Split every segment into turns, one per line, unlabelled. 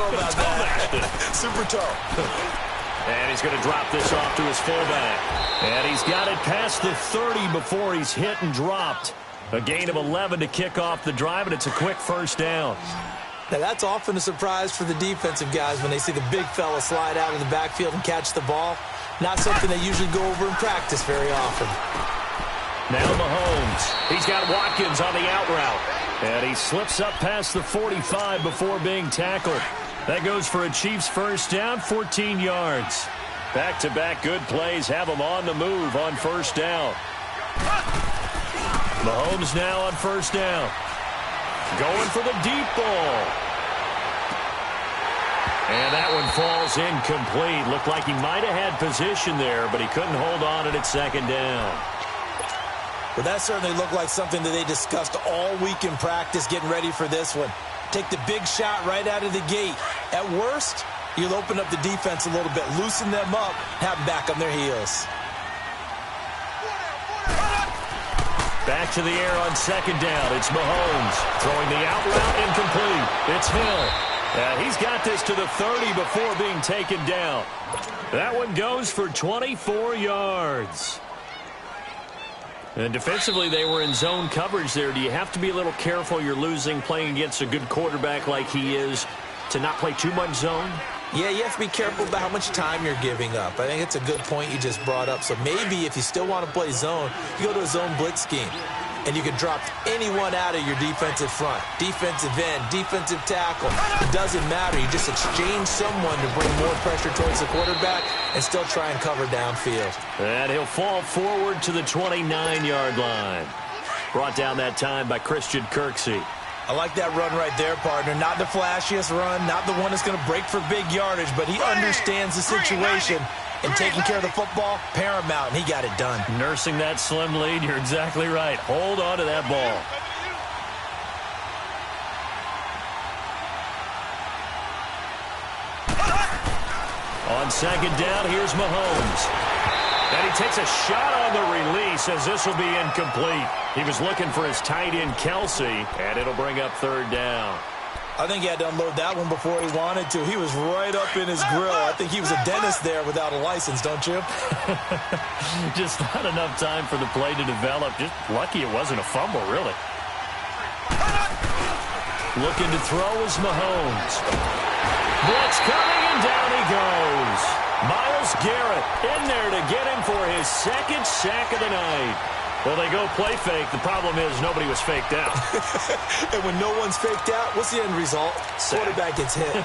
know about that. Super toe.
And he's going to drop this off to his fullback. And he's got it past the 30 before he's hit and dropped. A gain of 11 to kick off the drive, and it's a quick first down.
Now, that's often a surprise for the defensive guys when they see the big fella slide out of the backfield and catch the ball. Not something they usually go over in practice very often.
Now Mahomes. He's got Watkins on the out route. And he slips up past the 45 before being tackled. That goes for a Chiefs first down, 14 yards. Back-to-back good plays have him on the move on first down. Mahomes now on first down. Going for the deep ball. And that one falls incomplete. Looked like he might have had position there, but he couldn't hold on at second down.
Well, that certainly looked like something that they discussed all week in practice getting ready for this one. Take the big shot right out of the gate. At worst, you'll open up the defense a little bit, loosen them up, have them back on their heels.
Back to the air on second down. It's Mahomes throwing the out route incomplete. It's Hill. He's got this to the 30 before being taken down. That one goes for 24 yards. And defensively, they were in zone coverage there. Do you have to be a little careful you're losing playing against a good quarterback like he is to not play too much zone?
Yeah, you have to be careful about how much time you're giving up. I think it's a good point you just brought up. So maybe if you still want to play zone, you go to a zone blitz scheme. And you can drop anyone out of your defensive front. Defensive end, defensive tackle. It doesn't matter. You just exchange someone to bring more pressure towards the quarterback and still try and cover downfield.
And he'll fall forward to the 29-yard line. Brought down that time by Christian Kirksey.
I like that run right there, partner. Not the flashiest run, not the one that's going to break for big yardage, but he understands the situation. And taking care of the football, paramount, and he got it done. Nursing
that slim lead, you're exactly right. Hold on to that ball. On second down, here's Mahomes. And he takes a shot on the release as this will be incomplete. He was looking for his tight end, Kelsey, and it'll bring up third down.
I think he had to unload that one before he wanted to. He was right up in his grill. I think he was a dentist there without a license, don't you?
Just not enough time for the play to develop. Just lucky it wasn't a fumble, really. Looking to throw is Mahomes. Blitz coming, and down he goes. Myles Garrett in there to get him for his second sack of the night. Well, they go play fake. The problem is nobody was faked out.
And when no one's faked out, what's the end result?
Sack.
Quarterback gets hit.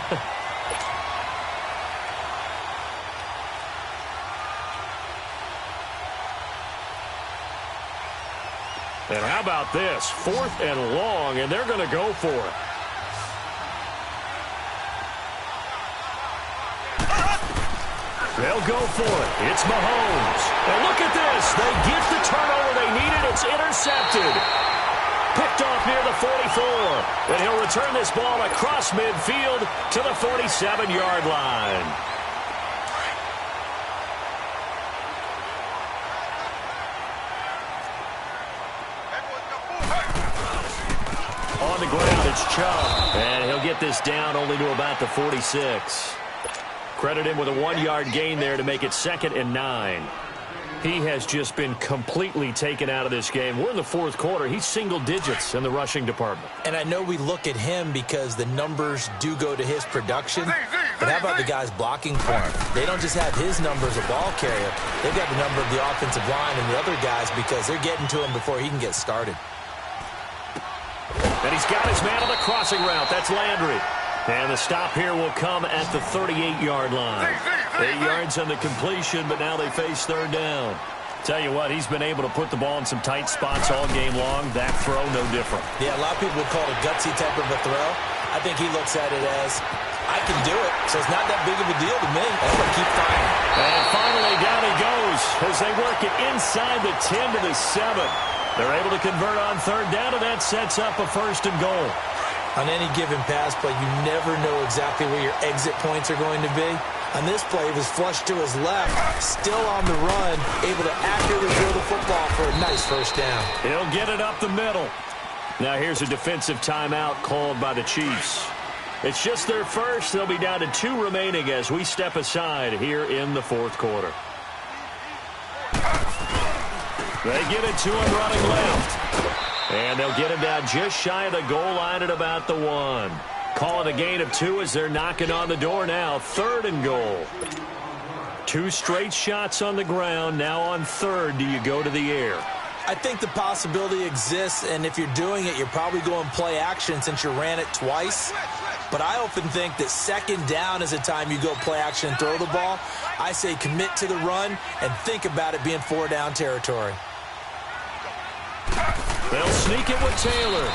And how about this? 4th and long, and they're going to go for it. They'll go for it. It's Mahomes. And look at this. They get the turnover they needed. It's intercepted. Picked off near the 44. And he'll return this ball across midfield to the 47-yard line. On the ground, it's Chubb. And he'll get this down only to about the 46. Credit him with a 1-yard gain there to make it 2nd and 9. He has just been completely taken out of this game. We're in the 4th quarter. He's single digits in the rushing department.
And I know we look at him because the numbers do go to his production. But how about the guys blocking for him? They don't just have his number as a ball carrier. They've got the number of the offensive line and the other guys because they're getting to him before he can get started.
And he's got his man on the crossing route. That's Landry. And the stop here will come at the 38-yard line. 8 yards on the completion, but now they face third down. Tell you what, he's been able to put the ball in some tight spots all game long. That throw, no different.
Yeah, a lot of people would call it a gutsy type of a throw. I think he looks at it as, I can do it, so it's not that big of a deal to me. I'm going to keep firing.
And finally, down he goes as they work it inside the 10 to the 7. They're able to convert on third down, and that sets up a 1st and goal.
On any given pass play, you never know exactly where your exit points are going to be. On this play, he was flushed to his left, still on the run, able to accurately throw the football for a nice 1st down.
He'll get it up the middle. Now here's a defensive timeout called by the Chiefs. It's just their first. They'll be down to 2 remaining as we step aside here in the fourth quarter. They get it to him running left. And they'll get him down just shy of the goal line at about the 1. Calling a gain of 2 as they're knocking on the door now. 3rd and goal. 2 straight shots on the ground. Now on 3rd, do you go to the air?
I think the possibility exists, and if you're doing it, you're probably going play action since you ran it twice. But I often think that 2nd down is the time you go play action and throw the ball. I say commit to the run and think about it being 4-down territory.
They'll sneak it with Taylor.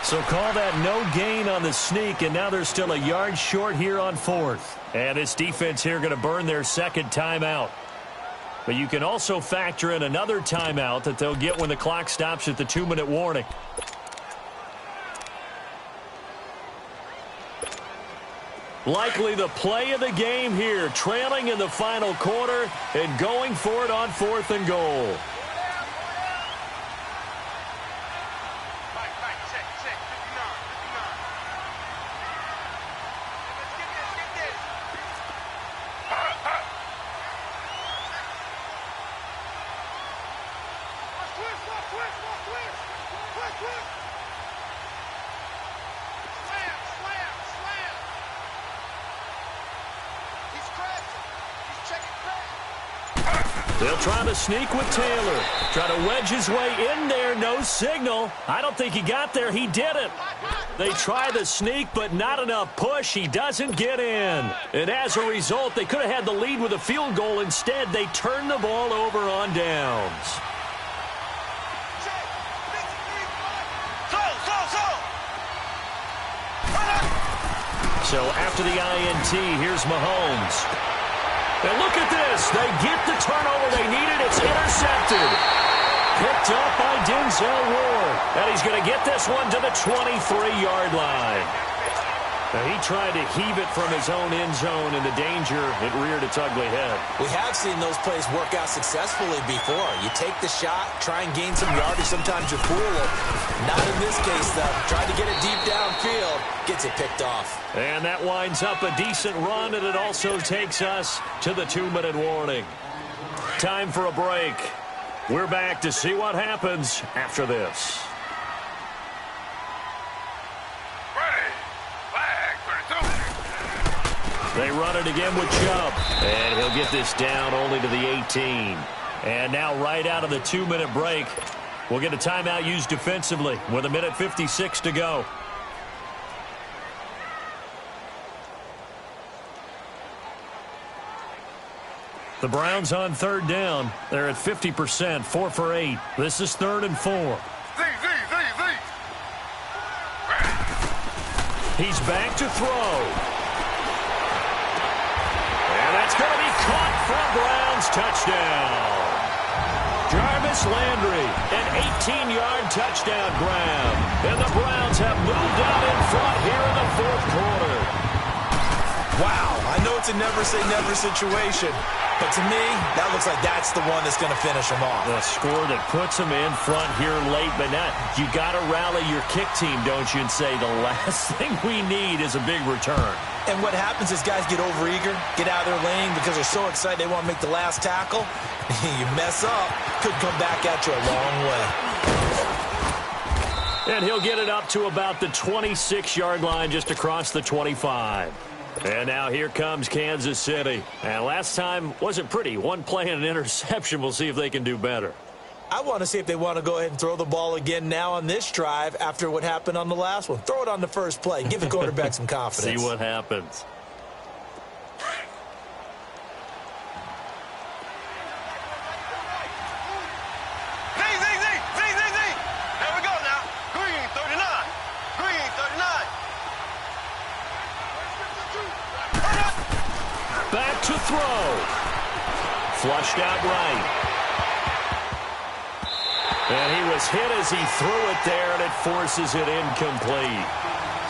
So call that no gain on the sneak, and now they're still a yard short here on 4th. And this defense here going to burn their 2nd timeout. But you can also factor in another timeout that they'll get when the clock stops at the 2-minute warning. Likely the play of the game here, trailing in the final quarter and going for it on 4th and goal. They'll try to sneak with Taylor. Try to wedge his way in there. No signal. I don't think he got there. He didn't. They try the sneak, but not enough push. He doesn't get in. And as a result, they could have had the lead with a field goal. Instead, they turn the ball over on downs. So after the INT, here's Mahomes. And look at this. They get the turnover they needed. It's intercepted. Picked up by Denzel Ward. And he's going to get this one to the 23-yard line. Now, he tried to heave it from his own end zone, and the danger, it reared its ugly head.
We have seen those plays work out successfully before. You take the shot, try and gain some yardage. Sometimes you fool it. Not in this case, though. Tried to get it deep downfield. Gets it picked off.
And that winds up a decent run, and it also takes us to the 2-minute warning. Time for a break. We're back to see what happens after this. They run it again with Chubb. And he'll get this down only to the 18. And now right out of the 2-minute break, we'll get a timeout used defensively with 1:56 to go. The Browns on 3rd down. They're at 50%, 4 for 8. This is 3rd and 4. He's back to throw. And that's going to be caught for a Browns touchdown. Jarvis Landry, an 18-yard touchdown grab. And the Browns have moved out in front here in the 4th quarter.
Wow, I know it's a never-say-never situation, but to me, that looks like that's the one that's going to finish them off.
The score that puts them in front here late, but not. You got to rally your kick team, don't you, and say the last thing we need is a big return.
And what happens is guys get overeager, get out of their lane because they're so excited they want to make the last tackle. You mess up, could come back at you a long way.
And he'll get it up to about the 26-yard line just across the 25. And now here comes Kansas City. And last time wasn't pretty. One play and an interception. We'll see if they can do better.
I want to see if they want to go ahead and throw the ball again now on this drive after what happened on the last one. Throw it on the first play. Give the quarterback some confidence.
See what happens.
There we go now. Green, 39. Green, 39.
Back to throw. Flushed out right. And he was hit as he threw it there, and it forces it incomplete.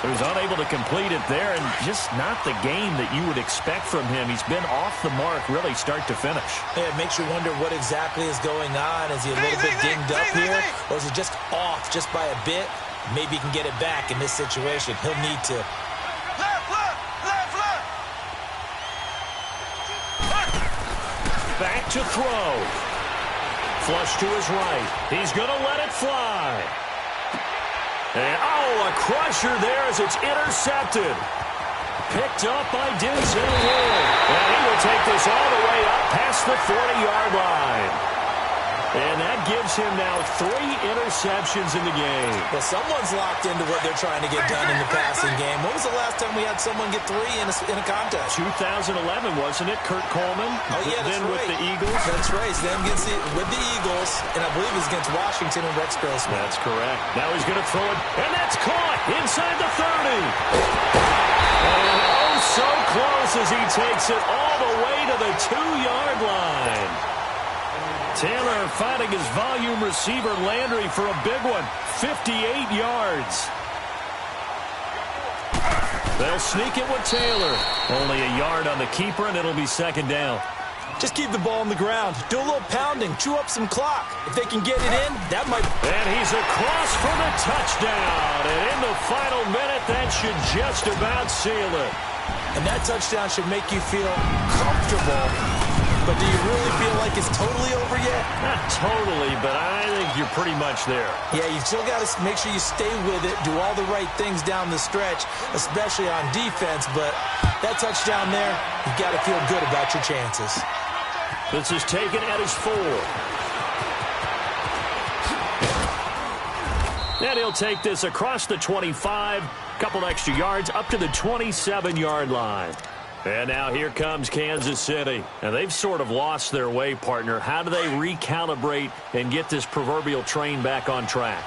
So he's unable to complete it there, and just not the game that you would expect from him. He's been off the mark really start to finish.
Yeah, it makes you wonder what exactly is going on. Is he a little bit dinged up here, or is he just off just by a bit? Maybe he can get it back in this situation. He'll need to.
to throw. Flush to his right. He's going to let it fly. And, a crusher there as it's intercepted. Picked up by Denzel Ward. And he will take this all the way up past the 40-yard line. And that gives him now 3 interceptions in the game.
Well, someone's locked into what they're trying to get done in the passing game. When was the last time we had someone get 3 in a contest?
2011, wasn't it? Kurt Coleman.
Oh, yeah, that's
then
right.
With the Eagles.
That's right. Then with the Eagles, and I believe it's against Washington and Rex Grossman.
That's correct. Now he's going to throw it, and that's caught inside the 30. And so close as he takes it all the way to the 2-yard line. Taylor finding his volume receiver Landry for a big one. 58 yards. They'll sneak it with Taylor. Only a yard on the keeper, and it'll be 2nd down.
Just keep the ball on the ground. Do a little pounding. Chew up some clock. If they can get it in, that might...
And he's across for the touchdown. And in the final minute, that should just about seal it.
And that touchdown should make you feel comfortable. But do you really feel like it's totally over yet?
Not totally, but I think you're pretty much there.
Yeah, you still got to make sure you stay with it, do all the right things down the stretch, especially on defense. But that touchdown there, you've got to feel good about your chances.
This is taken at his 4. And he'll take this across the 25, couple extra yards up to the 27-yard line. And now here comes Kansas City. And they've sort of lost their way, partner. How do they recalibrate and get this proverbial train back on track?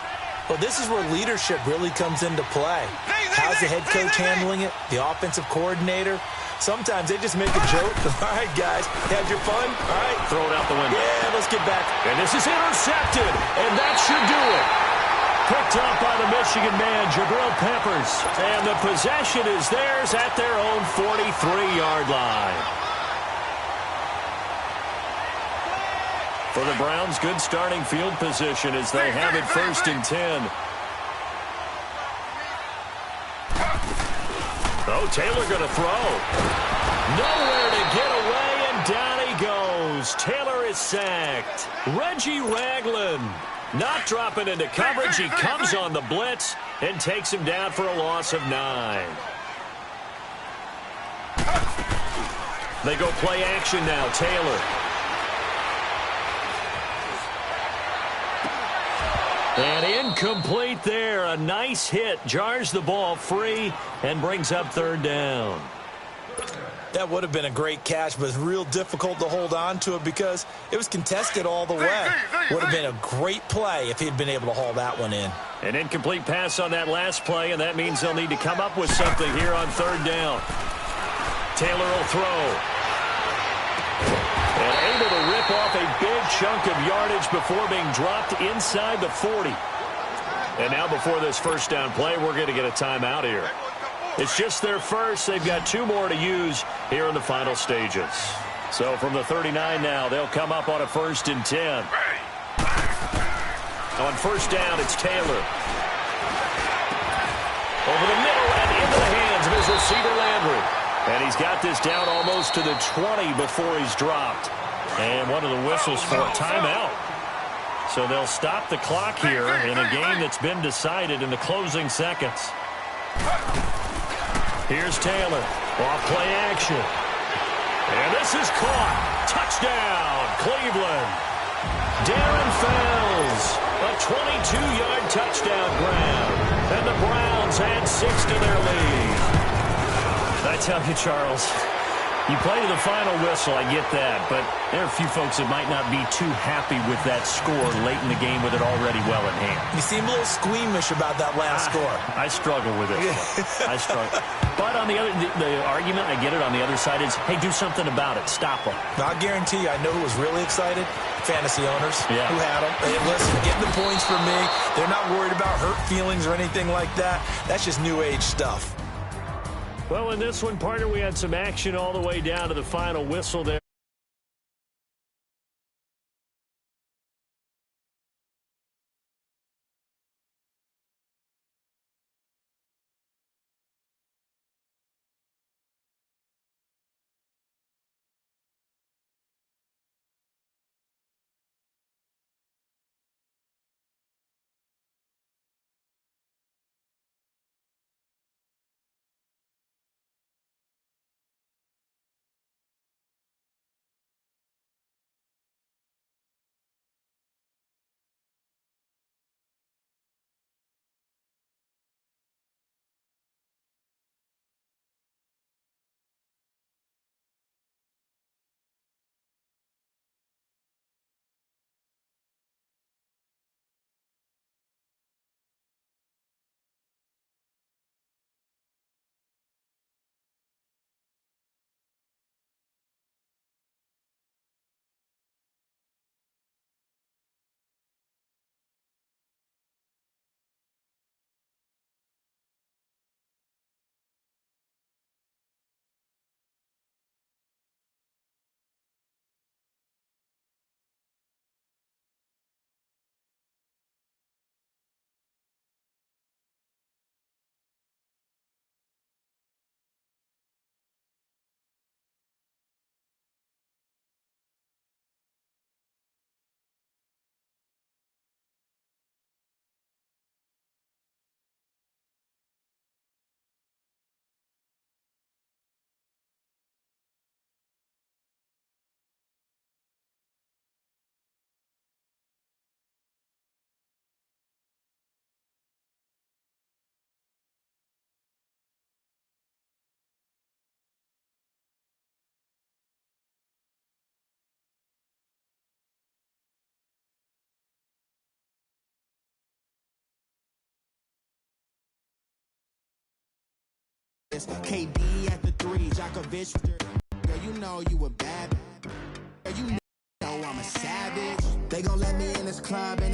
Well, this is where leadership really comes into play. How's the head coach handling it? The offensive coordinator? Sometimes they just make a joke. All right, guys, had your fun? All right.
Throw it out the window.
Yeah, let's get back.
And this is intercepted. And that should do it. Picked up by the Michigan man, Jabril Peppers. And the possession is theirs at their own 43-yard line. For the Browns, good starting field position as they have it 1st and 10. Oh, Taylor going to throw. Nowhere to get away, and down he goes. Taylor is sacked. Reggie Ragland not dropping into coverage. He comes on the blitz and takes him down for a loss of 9. They go play action now. Taylor. And incomplete there. A nice hit. Jars the ball free and brings up 3rd down.
That would have been a great catch, but it's real difficult to hold on to it because it was contested all the way. Would have been a great play if he'd been able to haul that one in.
An incomplete pass on that last play, and that means they'll need to come up with something here on 3rd down. Taylor will throw. And able to rip off a big chunk of yardage before being dropped inside the 40. And now before this 1st down play, we're going to get a timeout here. It's just their first. They've got 2 more to use here in the final stages. So from the 39 now, they'll come up on a 1st and 10. On 1st down, it's Taylor. Over the middle and into the hands of his receiver, Landry. And he's got this down almost to the 20 before he's dropped. And one of the whistles for a timeout. So they'll stop the clock here in a game that's been decided in the closing seconds. Here's Taylor. Off play action. And this is caught. Touchdown, Cleveland. Darren Fells. A 22-yard touchdown grab. And the Browns add 6 to their lead. I tell you, Charles, you play to the final whistle, I get that, but there are a few folks that might not be too happy with that score late in the game with it already well in hand.
You seem a little squeamish about that last score.
I struggle with it. I struggle. But on the other, the argument, I get it, on the other side is, hey, do something about it. Stop them.
I'll guarantee you, I know who was really excited. Fantasy owners who had them. Hey, listen, getting the points for me. They're not worried about hurt feelings or anything like that. That's just new age stuff.
Well, in this one, partner, we had some action all the way down to the final whistle there.
Davis, KD at the 3, Djokovic. Girl, you know you a bad. Girl, you know I'm a savage. They gon' let me in this club and